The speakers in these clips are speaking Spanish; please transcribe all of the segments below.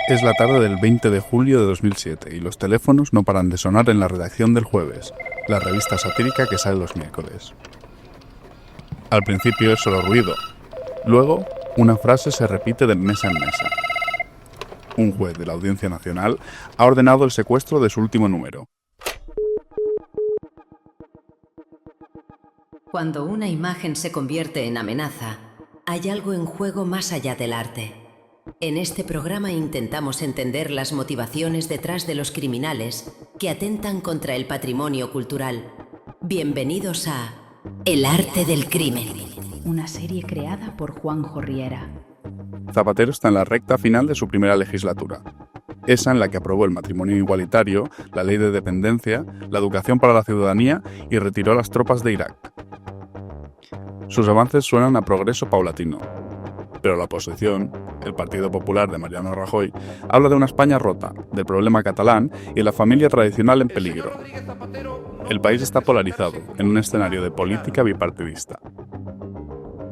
Es la tarde del 20 de julio de 2007 y los teléfonos no paran de sonar en la redacción del Jueves, la revista satírica que sale los miércoles. Al principio es solo ruido. Luego, una frase se repite de mesa en mesa. Un juez de la Audiencia Nacional ha ordenado el secuestro de su último número. Cuando una imagen se convierte en amenaza, hay algo en juego más allá del arte. En este programa intentamos entender las motivaciones detrás de los criminales que atentan contra el patrimonio cultural. Bienvenidos a El arte del crimen. Una serie creada por Juanjo Riera. Zapatero está en la recta final de su primera legislatura. Esa en la que aprobó el matrimonio igualitario, la ley de dependencia, la educación para la ciudadanía y retiró las tropas de Irak. Sus avances suenan a progreso paulatino. Pero la oposición, el Partido Popular de Mariano Rajoy, habla de una España rota, del problema catalán y la familia tradicional en peligro. El país está polarizado, en un escenario de política bipartidista.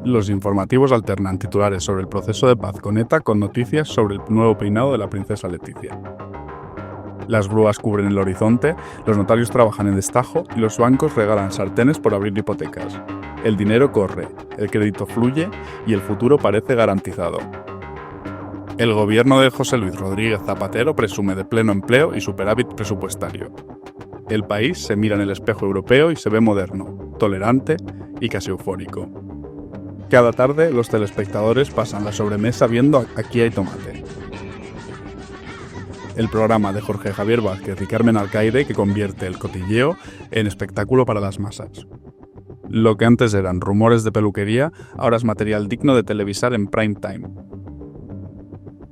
Los informativos alternan titulares sobre el proceso de paz con ETA con noticias sobre el nuevo peinado de la princesa Leticia. Las grúas cubren el horizonte, los notarios trabajan en destajo y los bancos regalan sartenes por abrir hipotecas. El dinero corre, el crédito fluye y el futuro parece garantizado. El gobierno de José Luis Rodríguez Zapatero presume de pleno empleo y superávit presupuestario. El país se mira en el espejo europeo y se ve moderno, tolerante y casi eufórico. Cada tarde los telespectadores pasan la sobremesa viendo Aquí hay tomate. El programa de Jorge Javier Vázquez y Carmen Alcaide que convierte el cotilleo en espectáculo para las masas. Lo que antes eran rumores de peluquería, ahora es material digno de televisar en prime time.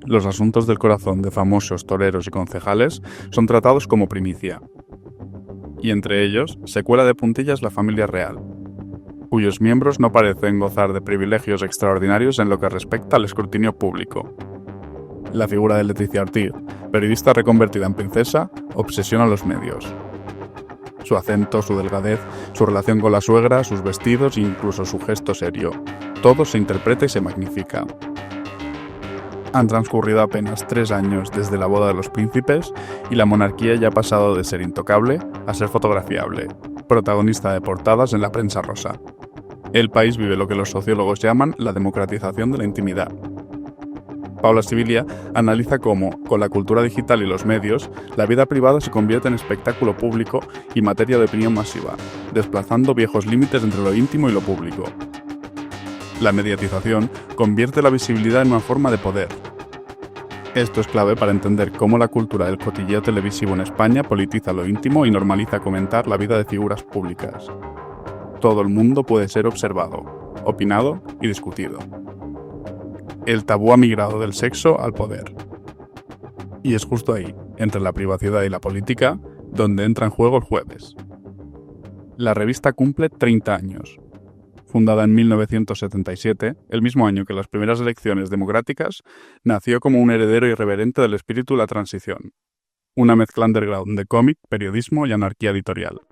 Los asuntos del corazón de famosos toreros y concejales son tratados como primicia. Y entre ellos se cuela de puntillas la familia real, cuyos miembros no parecen gozar de privilegios extraordinarios en lo que respecta al escrutinio público. La figura de Leticia Ortiz, periodista reconvertida en princesa, obsesiona a los medios. Su acento, su delgadez, su relación con la suegra, sus vestidos e incluso su gesto serio. Todo se interpreta y se magnifica. Han transcurrido apenas 3 años desde la boda de los príncipes y la monarquía ya ha pasado de ser intocable a ser fotografiable, protagonista de portadas en la prensa rosa. El país vive lo que los sociólogos llaman la democratización de la intimidad. Paula Sibilia analiza cómo, con la cultura digital y los medios, la vida privada se convierte en espectáculo público y materia de opinión masiva, desplazando viejos límites entre lo íntimo y lo público. La mediatización convierte la visibilidad en una forma de poder. Esto es clave para entender cómo la cultura del cotilleo televisivo en España politiza lo íntimo y normaliza comentar la vida de figuras públicas. Todo el mundo puede ser observado, opinado y discutido. El tabú ha migrado del sexo al poder. Y es justo ahí, entre la privacidad y la política, donde entra en juego el Jueves. La revista cumple 30 años. Fundada en 1977, el mismo año que las primeras elecciones democráticas, nació como un heredero irreverente del espíritu de la transición. Una mezcla underground de cómic, periodismo y anarquía editorial.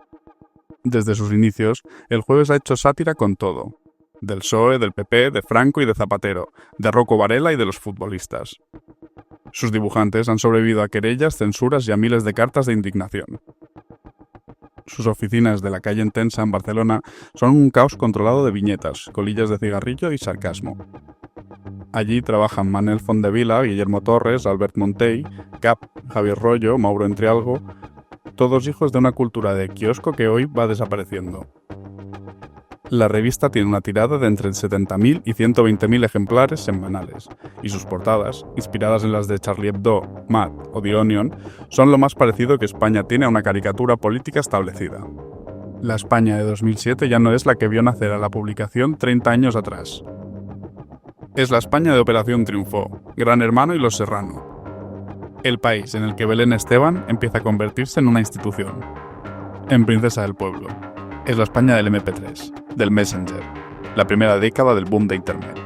Desde sus inicios, el Jueves ha hecho sátira con todo. Del PSOE, del PP, de Franco y de Zapatero, de Rocco Varela y de los futbolistas. Sus dibujantes han sobrevivido a querellas, censuras y a miles de cartas de indignación. Sus oficinas de la calle Entensa en Barcelona son un caos controlado de viñetas, colillas de cigarrillo y sarcasmo. Allí trabajan Manel Fondevila, Guillermo Torres, Albert Montey, Cap, Javier Rollo, Mauro Entrialgo, todos hijos de una cultura de kiosco que hoy va desapareciendo. La revista tiene una tirada de entre 70.000 y 120.000 ejemplares semanales, y sus portadas, inspiradas en las de Charlie Hebdo, Mad o The Onion, son lo más parecido que España tiene a una caricatura política establecida. La España de 2007 ya no es la que vio nacer a la publicación 30 años atrás. Es la España de Operación Triunfo, Gran Hermano y Los Serrano. El país en el que Belén Esteban empieza a convertirse en una institución, en princesa del pueblo. Es la España del MP3, del Messenger, la primera década del boom de Internet.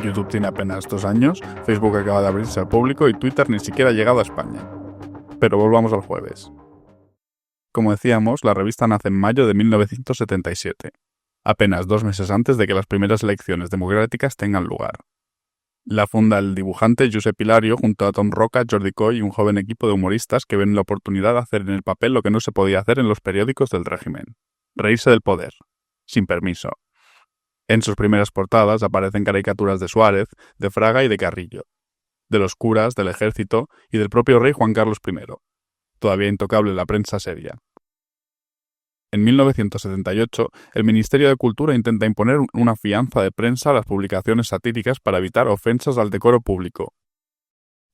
YouTube tiene apenas 2 años, Facebook acaba de abrirse al público y Twitter ni siquiera ha llegado a España. Pero volvamos al Jueves. Como decíamos, la revista nace en mayo de 1977, apenas 2 meses antes de que las primeras elecciones democráticas tengan lugar. La funda el dibujante Josep Hilario junto a Tom Roca, Jordi Coll y un joven equipo de humoristas que ven la oportunidad de hacer en el papel lo que no se podía hacer en los periódicos del régimen: reírse del poder, sin permiso. En sus primeras portadas aparecen caricaturas de Suárez, de Fraga y de Carrillo, de los curas, del ejército y del propio rey Juan Carlos I, todavía intocable en la prensa seria. En 1978, el Ministerio de Cultura intenta imponer una fianza de prensa a las publicaciones satíricas para evitar ofensas al decoro público.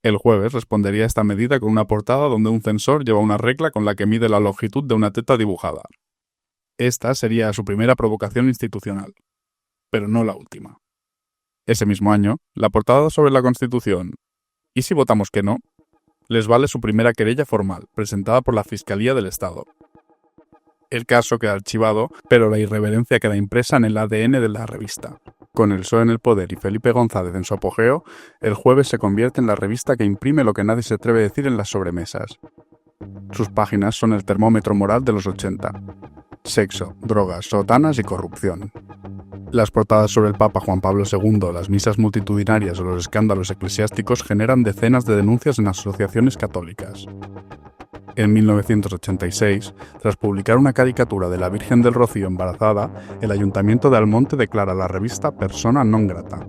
El Jueves respondería a esta medida con una portada donde un censor lleva una regla con la que mide la longitud de una teta dibujada. Esta sería su primera provocación institucional, pero no la última. Ese mismo año, la portada sobre la Constitución «¿Y si votamos que no?», les vale su primera querella formal, presentada por la Fiscalía del Estado. El caso queda archivado, pero la irreverencia queda impresa en el ADN de la revista. Con el PSOE en el poder y Felipe González en su apogeo, El Jueves se convierte en la revista que imprime lo que nadie se atreve a decir en las sobremesas. Sus páginas son el termómetro moral de los 80. Sexo, drogas, sotanas y corrupción. Las portadas sobre el Papa Juan Pablo II, las misas multitudinarias o los escándalos eclesiásticos generan decenas de denuncias en asociaciones católicas. En 1986, tras publicar una caricatura de la Virgen del Rocío embarazada, el Ayuntamiento de Almonte declara la revista persona non grata.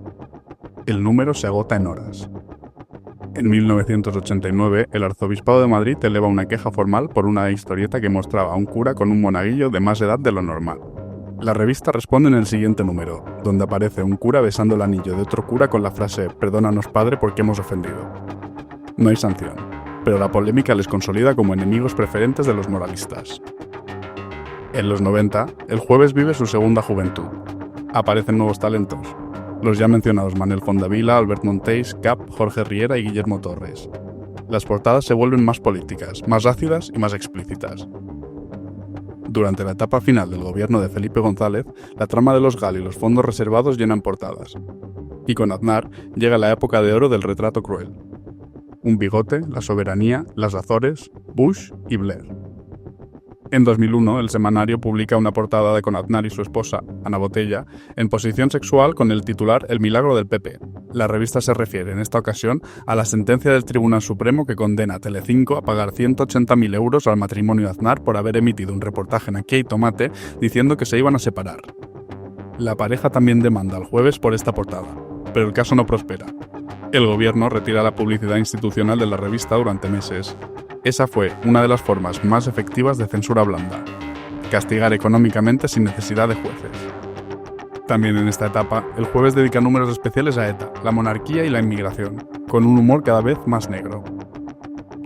El número se agota en horas. En 1989, el Arzobispado de Madrid eleva una queja formal por una historieta que mostraba a un cura con un monaguillo de más edad de lo normal. La revista responde en el siguiente número, donde aparece un cura besando el anillo de otro cura con la frase «Perdónanos, Padre, porque hemos ofendido». No hay sanción, pero la polémica les consolida como enemigos preferentes de los moralistas. En los 90, El Jueves vive su segunda juventud. Aparecen nuevos talentos. Los ya mencionados Manel Fondavila, Albert Monteis, Cap, Jorge Riera y Guillermo Torres. Las portadas se vuelven más políticas, más ácidas y más explícitas. Durante la etapa final del gobierno de Felipe González, la trama de los GAL y los fondos reservados llenan portadas. Y con Aznar llega la época de oro del retrato cruel. Un bigote, la soberanía, las Azores, Bush y Blair. En 2001, el semanario publica una portada de con Aznar y su esposa, Ana Botella, en posición sexual con el titular El milagro del PP. La revista se refiere en esta ocasión a la sentencia del Tribunal Supremo que condena a Telecinco a pagar 180.000 euros al matrimonio Aznar por haber emitido un reportaje en Aquí hay tomate diciendo que se iban a separar. La pareja también demanda al Jueves por esta portada, pero el caso no prospera. El gobierno retira la publicidad institucional de la revista durante meses. Esa fue una de las formas más efectivas de censura blanda: castigar económicamente sin necesidad de jueces. También en esta etapa, El Jueves dedica números especiales a ETA, la monarquía y la inmigración, con un humor cada vez más negro.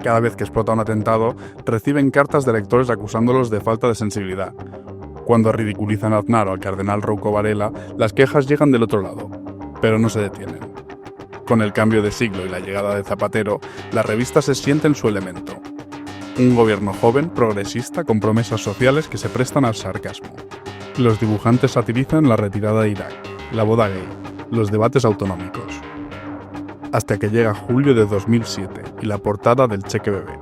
Cada vez que explota un atentado, reciben cartas de lectores acusándolos de falta de sensibilidad. Cuando ridiculizan a Aznar o al cardenal Rouco Varela, las quejas llegan del otro lado, pero no se detienen. Con el cambio de siglo y la llegada de Zapatero, la revista se siente en su elemento. Un gobierno joven, progresista, con promesas sociales que se prestan al sarcasmo. Los dibujantes satirizan la retirada de Irak, la boda gay, los debates autonómicos. Hasta que llega julio de 2007 y la portada del cheque bebé.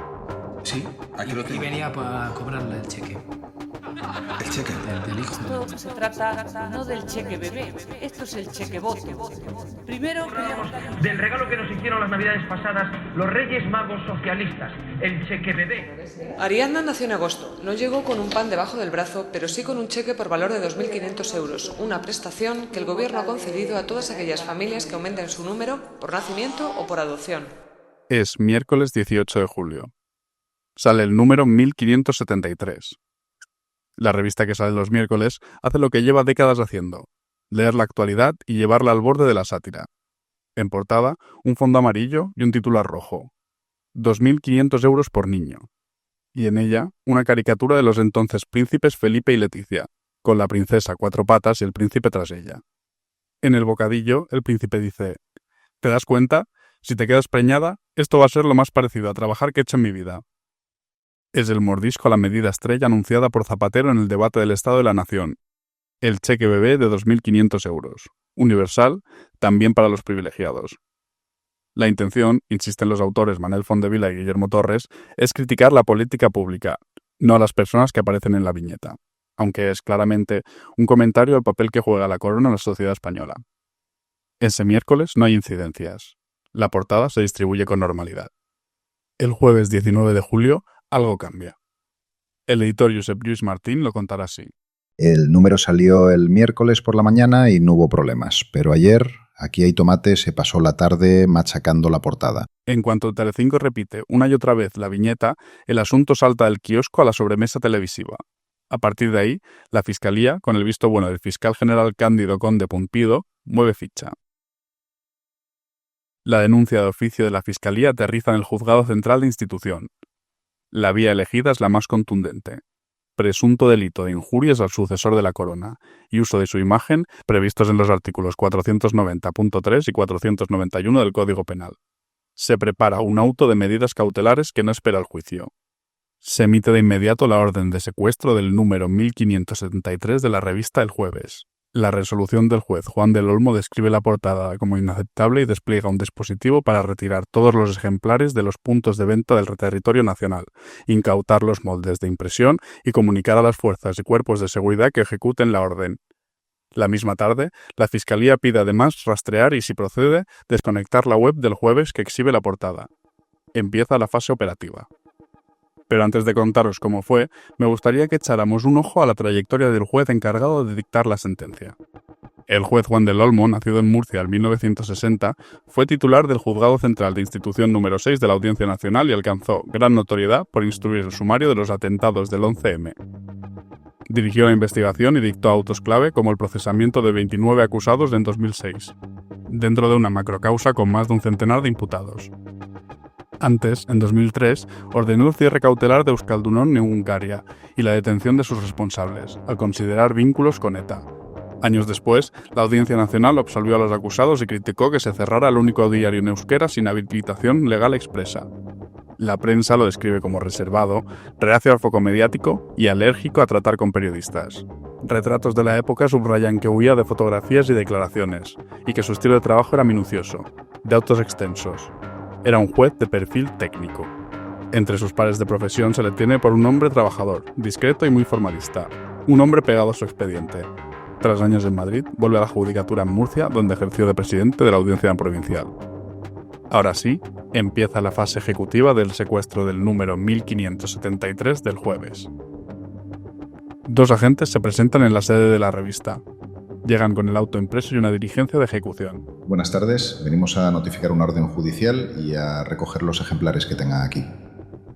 Sí, aquí lo tengo. Y venía para cobrarle el cheque. ¿El cheque? Del hijo. Esto se trata no del cheque bebé, esto es el cheque voto. Primero del regalo que nos hicieron las navidades pasadas los Reyes Magos socialistas, el cheque bebé. Ariadna nació en agosto. No llegó con un pan debajo del brazo, pero sí con un cheque por valor de 2.500 euros, una prestación que el gobierno ha concedido a todas aquellas familias que aumenten su número por nacimiento o por adopción. Es miércoles 18 de julio. Sale el número 1573. La revista que sale los miércoles hace lo que lleva décadas haciendo: leer la actualidad y llevarla al borde de la sátira. En portada, un fondo amarillo y un titular rojo. 2.500 euros por niño. Y en ella, una caricatura de los entonces príncipes Felipe y Leticia, con la princesa a cuatro patas y el príncipe tras ella. En el bocadillo, el príncipe dice: ¿te das cuenta? Si te quedas preñada, esto va a ser lo más parecido a trabajar que he hecho en mi vida. Es el mordisco a la medida estrella anunciada por Zapatero en el debate del Estado de la Nación. El cheque bebé de 2.500 euros. Universal, también para los privilegiados. La intención, insisten los autores Manel Fondevila y Guillermo Torres, es criticar la política pública, no a las personas que aparecen en la viñeta, aunque es claramente un comentario al papel que juega la corona en la sociedad española. Ese miércoles no hay incidencias. La portada se distribuye con normalidad. El jueves 19 de julio, algo cambia. El editor Josep Lluís Martín lo contará así. El número salió el miércoles por la mañana y no hubo problemas, pero ayer, Aquí hay tomate, se pasó la tarde machacando la portada. En cuanto Telecinco repite una y otra vez la viñeta, el asunto salta del kiosco a la sobremesa televisiva. A partir de ahí, la Fiscalía, con el visto bueno del fiscal general Cándido Conde Pumpido, mueve ficha. La denuncia de oficio de la Fiscalía aterriza en el Juzgado Central de Institución. La vía elegida es la más contundente. Presunto delito de injurias al sucesor de la corona y uso de su imagen previstos en los artículos 490.3 y 491 del Código Penal. Se prepara un auto de medidas cautelares que no espera el juicio. Se emite de inmediato la orden de secuestro del número 1573 de la revista El Jueves. La resolución del juez Juan del Olmo describe la portada como inaceptable y despliega un dispositivo para retirar todos los ejemplares de los puntos de venta del territorio nacional, incautar los moldes de impresión y comunicar a las fuerzas y cuerpos de seguridad que ejecuten la orden. La misma tarde, la Fiscalía pide además rastrear y, si procede, desconectar la web del Jueves que exhibe la portada. Empieza la fase operativa. Pero antes de contaros cómo fue, me gustaría que echáramos un ojo a la trayectoria del juez encargado de dictar la sentencia. El juez Juan del Olmo, nacido en Murcia en 1960, fue titular del Juzgado Central de Institución número 6 de la Audiencia Nacional y alcanzó gran notoriedad por instruir el sumario de los atentados del 11M. Dirigió la investigación y dictó autos clave como el procesamiento de 29 acusados en 2006, dentro de una macrocausa con más de un centenar de imputados. Antes, en 2003, ordenó el cierre cautelar de Euskaldunón Egunkaria y la detención de sus responsables, al considerar vínculos con ETA. Años después, la Audiencia Nacional absolvió a los acusados y criticó que se cerrara el único diario en euskera sin habilitación legal expresa. La prensa lo describe como reservado, reacio al foco mediático y alérgico a tratar con periodistas. Retratos de la época subrayan que huía de fotografías y declaraciones, y que su estilo de trabajo era minucioso, de autos extensos. Era un juez de perfil técnico. Entre sus pares de profesión se le tiene por un hombre trabajador, discreto y muy formalista, un hombre pegado a su expediente. Tras años en Madrid, vuelve a la judicatura en Murcia, donde ejerció de presidente de la Audiencia Provincial. Ahora sí, empieza la fase ejecutiva del secuestro del número 1573 del Jueves. Dos agentes se presentan en la sede de la revista. Llegan con el auto impreso y una diligencia de ejecución. Buenas tardes, venimos a notificar una orden judicial y a recoger los ejemplares que tenga aquí.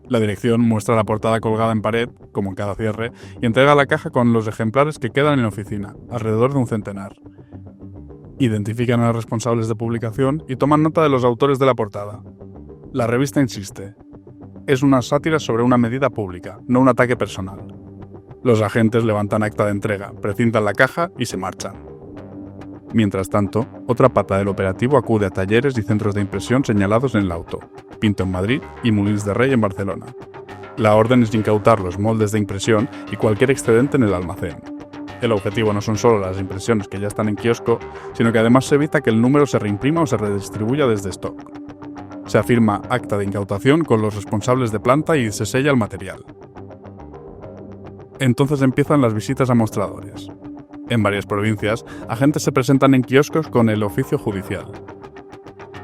La dirección muestra la portada colgada en pared, como en cada cierre, y entrega la caja con los ejemplares que quedan en la oficina, alrededor de un centenar. Identifican a los responsables de publicación y toman nota de los autores de la portada. La revista insiste. Es una sátira sobre una medida pública, no un ataque personal. Los agentes levantan acta de entrega, precintan la caja y se marchan. Mientras tanto, otra pata del operativo acude a talleres y centros de impresión señalados en el auto, Pinto en Madrid y Molins de Rey en Barcelona. La orden es incautar los moldes de impresión y cualquier excedente en el almacén. El objetivo no son solo las impresiones que ya están en kiosco, sino que además se evita que el número se reimprima o se redistribuya desde stock. Se afirma acta de incautación con los responsables de planta y se sella el material. Entonces empiezan las visitas a mostradores. En varias provincias, agentes se presentan en kioscos con el oficio judicial.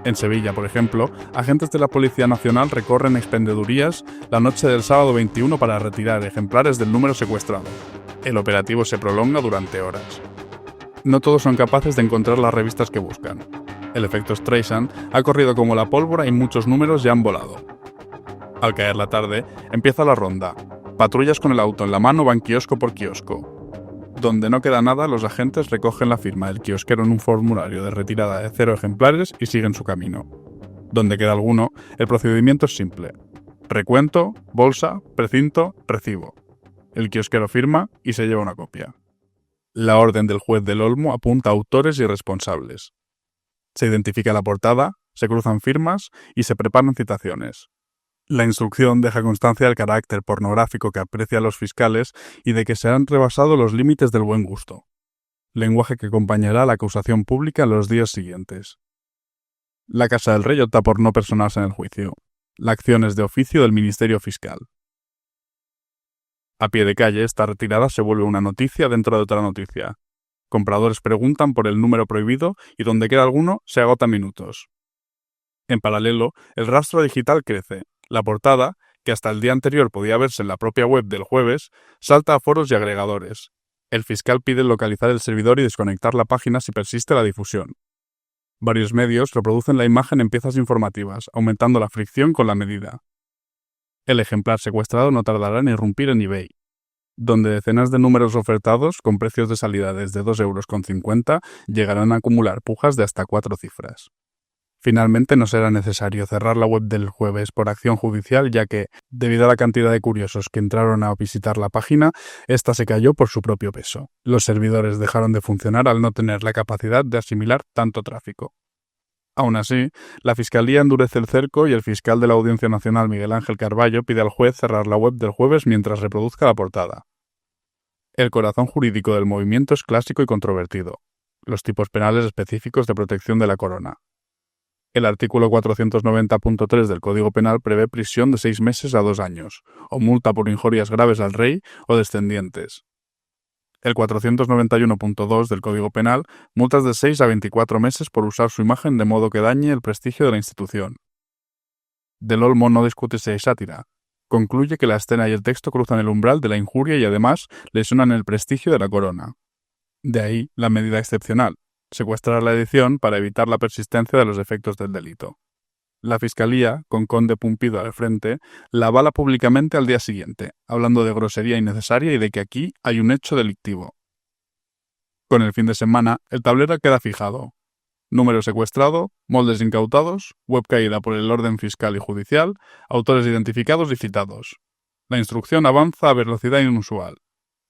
En Sevilla, por ejemplo, agentes de la Policía Nacional recorren expendedurías la noche del sábado 21 para retirar ejemplares del número secuestrado. El operativo se prolonga durante horas. No todos son capaces de encontrar las revistas que buscan. El efecto Streisand ha corrido como la pólvora y muchos números ya han volado. Al caer la tarde, empieza la ronda. Patrullas con el auto en la mano van kiosco por kiosco. Donde no queda nada, los agentes recogen la firma del kiosquero en un formulario de retirada de 0 ejemplares y siguen su camino. Donde queda alguno, el procedimiento es simple. Recuento, bolsa, precinto, recibo. El kiosquero firma y se lleva una copia. La orden del juez del Olmo apunta a autores y responsables. Se identifica la portada, se cruzan firmas y se preparan citaciones. La instrucción deja constancia del carácter pornográfico que aprecian los fiscales y de que se han rebasado los límites del buen gusto. Lenguaje que acompañará a la acusación pública en los días siguientes. La Casa del Rey opta por no personarse en el juicio. La acción es de oficio del Ministerio Fiscal. A pie de calle, esta retirada se vuelve una noticia dentro de otra noticia. Compradores preguntan por el número prohibido y donde queda alguno se agota en minutos. En paralelo, el rastro digital crece. La portada, que hasta el día anterior podía verse en la propia web del Jueves, salta a foros y agregadores. El fiscal pide localizar el servidor y desconectar la página si persiste la difusión. Varios medios reproducen la imagen en piezas informativas, aumentando la fricción con la medida. El ejemplar secuestrado no tardará en irrumpir en eBay, donde decenas de números ofertados con precios de salida desde 2,50 € llegarán a acumular pujas de hasta 4 cifras. Finalmente no será necesario cerrar la web del Jueves por acción judicial, ya que, debido a la cantidad de curiosos que entraron a visitar la página, esta se cayó por su propio peso. Los servidores dejaron de funcionar al no tener la capacidad de asimilar tanto tráfico. Aún así, la Fiscalía endurece el cerco y el fiscal de la Audiencia Nacional, Miguel Ángel Carballo, pide al juez cerrar la web del Jueves mientras reproduzca la portada. El corazón jurídico del movimiento es clásico y controvertido: los tipos penales específicos de protección de la corona. El artículo 490.3 del Código Penal prevé prisión de 6 meses a 2 años, o multa por injurias graves al rey o descendientes. El 491.2 del Código Penal, multas de 6 a 24 meses por usar su imagen de modo que dañe el prestigio de la institución. Del Olmo no discute si hay sátira. Concluye que la escena y el texto cruzan el umbral de la injuria y además lesionan el prestigio de la corona. De ahí la medida excepcional: secuestrar la edición para evitar la persistencia de los efectos del delito. La Fiscalía, con Conde Pumpido al frente, la avala públicamente al día siguiente, hablando de grosería innecesaria y de que aquí hay un hecho delictivo. Con el fin de semana, el tablero queda fijado: número secuestrado, moldes incautados, web caída por el orden fiscal y judicial, autores identificados y citados. La instrucción avanza a velocidad inusual.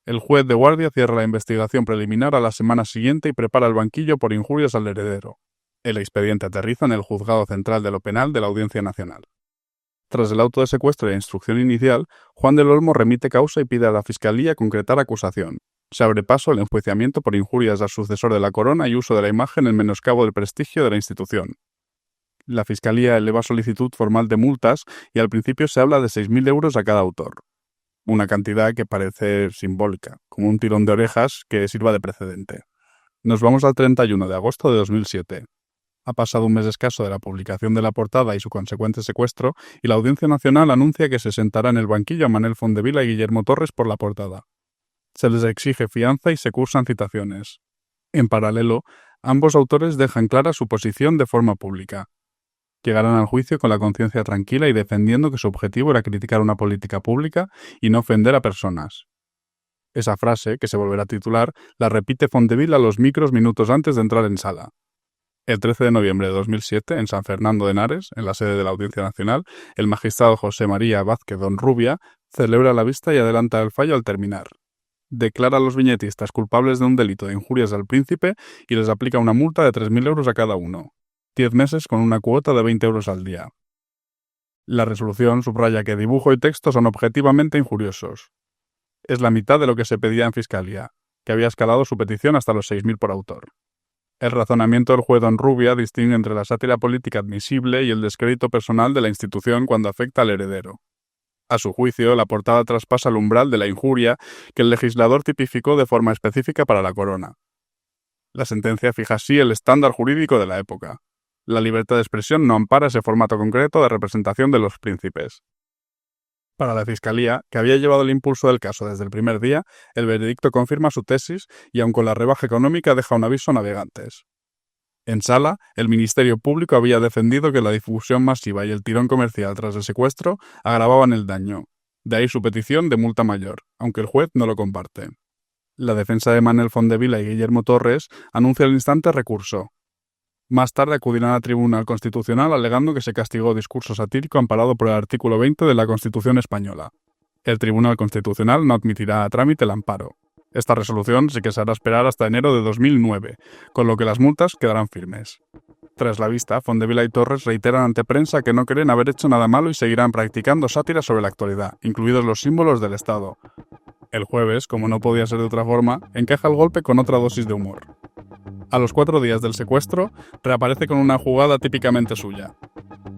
El juez de guardia cierra la investigación preliminar a la semana siguiente y prepara el banquillo por injurias al heredero. El expediente aterriza en el Juzgado Central de lo Penal de la Audiencia Nacional. Tras el auto de secuestro y la instrucción inicial, Juan del Olmo remite causa y pide a la Fiscalía concretar acusación. Se abre paso al enjuiciamiento por injurias al sucesor de la corona y uso de la imagen en menoscabo del prestigio de la institución. La Fiscalía eleva solicitud formal de multas y al principio se habla de 6.000 € a cada autor. Una cantidad que parece simbólica, como un tirón de orejas que sirva de precedente. Nos vamos al 31 de agosto de 2007. Ha pasado un mes escaso de la publicación de la portada y su consecuente secuestro, y la Audiencia Nacional anuncia que se sentará en el banquillo a Manel Fondevila y Guillermo Torres por la portada. Se les exige fianza y se cursan citaciones. En paralelo, ambos autores dejan clara su posición de forma pública. Llegarán al juicio con la conciencia tranquila y defendiendo que su objetivo era criticar una política pública y no ofender a personas. Esa frase, que se volverá titular, la repite Fondevila a los micros minutos antes de entrar en sala. El 13 de noviembre de 2007, en San Fernando de Henares, en la sede de la Audiencia Nacional, el magistrado José María Vázquez Onrubia celebra la vista y adelanta el fallo al terminar. Declara a los viñetistas culpables de un delito de injurias al príncipe y les aplica una multa de 3.000 € a cada uno. 10 meses con una cuota de 20 € al día. La resolución subraya que dibujo y texto son objetivamente injuriosos. Es la mitad de lo que se pedía en Fiscalía, que había escalado su petición hasta los 6.000 por autor. El razonamiento del juez Onrubia distingue entre la sátira política admisible y el descrédito personal de la institución cuando afecta al heredero. A su juicio, la portada traspasa el umbral de la injuria que el legislador tipificó de forma específica para la corona. La sentencia fija así el estándar jurídico de la época. La libertad de expresión no ampara ese formato concreto de representación de los príncipes. Para la Fiscalía, que había llevado el impulso del caso desde el primer día, el veredicto confirma su tesis y aun con la rebaja económica deja un aviso a navegantes. En sala, el Ministerio Público había defendido que la difusión masiva y el tirón comercial tras el secuestro agravaban el daño. De ahí su petición de multa mayor, aunque el juez no lo comparte. La defensa de Manel Fondevila y Guillermo Torres anuncia al instante recurso. Más tarde acudirán al Tribunal Constitucional alegando que se castigó discurso satírico amparado por el artículo 20 de la Constitución española. El Tribunal Constitucional no admitirá a trámite el amparo. Esta resolución sí que se hará esperar hasta enero de 2009, con lo que las multas quedarán firmes. Tras la vista, Fondevila y Torres reiteran ante prensa que no creen haber hecho nada malo y seguirán practicando sátira sobre la actualidad, incluidos los símbolos del Estado. El Jueves, como no podía ser de otra forma, encaja el golpe con otra dosis de humor. A los 4 días del secuestro, reaparece con una jugada típicamente suya.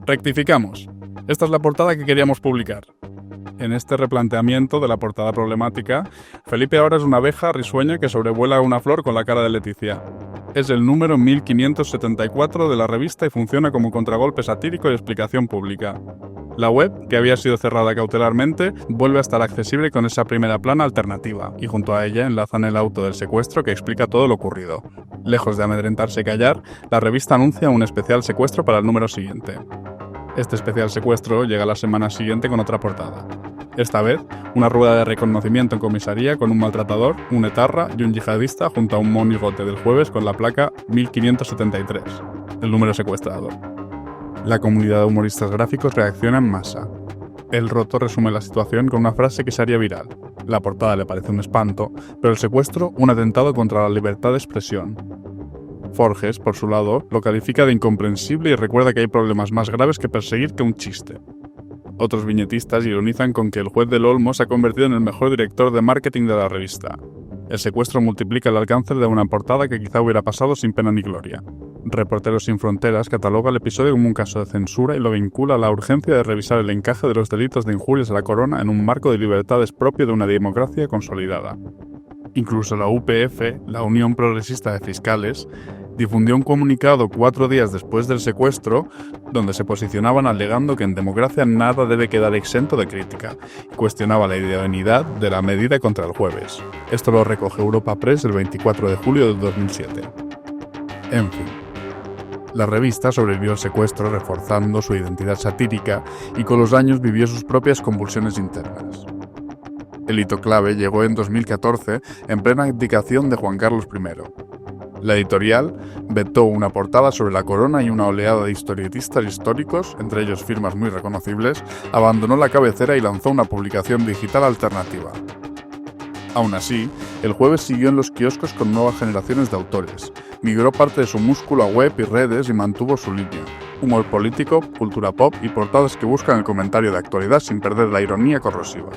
Rectificamos. Esta es la portada que queríamos publicar. En este replanteamiento de la portada problemática, Felipe ahora es una abeja risueña que sobrevuela una flor con la cara de Leticia. Es el número 1574 de la revista y funciona como contragolpe satírico y explicación pública. La web, que había sido cerrada cautelarmente, vuelve a estar accesible con esa primera plana alternativa, y junto a ella enlazan el auto del secuestro que explica todo lo ocurrido. Lejos de amedrentarse y callar, la revista anuncia un especial secuestro para el número siguiente. Este especial secuestro llega la semana siguiente con otra portada. Esta vez, una rueda de reconocimiento en comisaría con un maltratador, un etarra y un yihadista junto a un monigote del jueves con la placa 1573, el número secuestrado. La comunidad de humoristas gráficos reacciona en masa. El Roto resume la situación con una frase que se haría viral. La portada le parece un espanto, pero el secuestro un atentado contra la libertad de expresión. Forges, por su lado, lo califica de incomprensible y recuerda que hay problemas más graves que perseguir que un chiste. Otros viñetistas ironizan con que el juez del Olmo se ha convertido en el mejor director de marketing de la revista. El secuestro multiplica el alcance de una portada que quizá hubiera pasado sin pena ni gloria. Reporteros Sin Fronteras cataloga el episodio como un caso de censura y lo vincula a la urgencia de revisar el encaje de los delitos de injurias a la corona en un marco de libertades propio de una democracia consolidada. Incluso la UPF, la Unión Progresista de Fiscales, difundió un comunicado 4 días después del secuestro donde se posicionaban alegando que en democracia nada debe quedar exento de crítica y cuestionaba la idoneidad de la medida contra el jueves. Esto lo recoge Europa Press el 24 de julio de 2007. En fin, la revista sobrevivió al secuestro reforzando su identidad satírica y con los años vivió sus propias convulsiones internas. El hito clave llegó en 2014 en plena abdicación de Juan Carlos I. La editorial vetó una portada sobre la corona y una oleada de historietistas históricos, entre ellos firmas muy reconocibles, abandonó la cabecera y lanzó una publicación digital alternativa. Aún así, el jueves siguió en los kioscos con nuevas generaciones de autores, migró parte de su músculo a web y redes y mantuvo su línea. Humor político, cultura pop y portadas que buscan el comentario de actualidad sin perder la ironía corrosiva.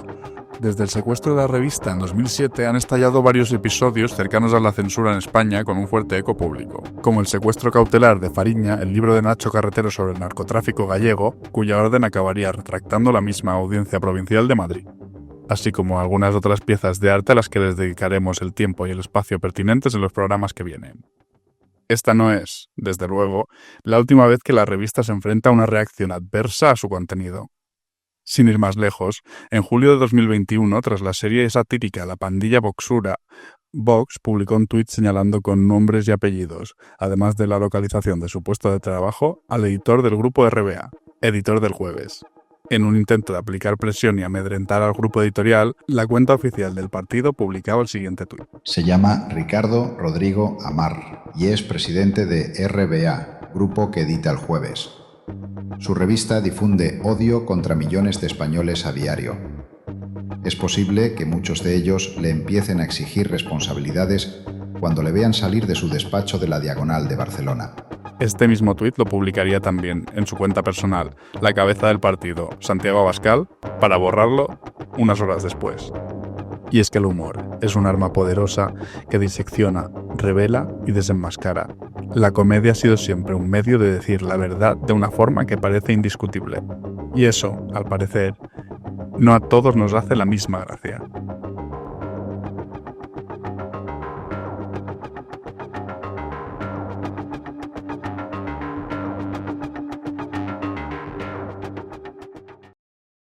Desde el secuestro de la revista en 2007 han estallado varios episodios cercanos a la censura en España con un fuerte eco público, como el secuestro cautelar de Fariña, el libro de Nacho Carretero sobre el narcotráfico gallego, cuya orden acabaría retractando la misma Audiencia Provincial de Madrid, así como algunas otras piezas de arte a las que les dedicaremos el tiempo y el espacio pertinentes en los programas que vienen. Esta no es, desde luego, la última vez que la revista se enfrenta a una reacción adversa a su contenido. Sin ir más lejos, en julio de 2021, tras la serie satírica La Pandilla Boxura, Vox publicó un tuit señalando con nombres y apellidos, además de la localización de su puesto de trabajo, al editor del grupo RBA, editor del Jueves. En un intento de aplicar presión y amedrentar al grupo editorial, la cuenta oficial del partido publicaba el siguiente tuit. Se llama Ricardo Rodrigo Amar y es presidente de RBA, grupo que edita El Jueves. Su revista difunde odio contra millones de españoles a diario. Es posible que muchos de ellos le empiecen a exigir responsabilidades cuando le vean salir de su despacho de la Diagonal de Barcelona. Este mismo tuit lo publicaría también en su cuenta personal, la cabeza del partido, Santiago Abascal, para borrarlo unas horas después. Y es que el humor es un arma poderosa que disecciona, revela y desenmascara. La comedia ha sido siempre un medio de decir la verdad de una forma que parece indiscutible. Y eso, al parecer, no a todos nos hace la misma gracia.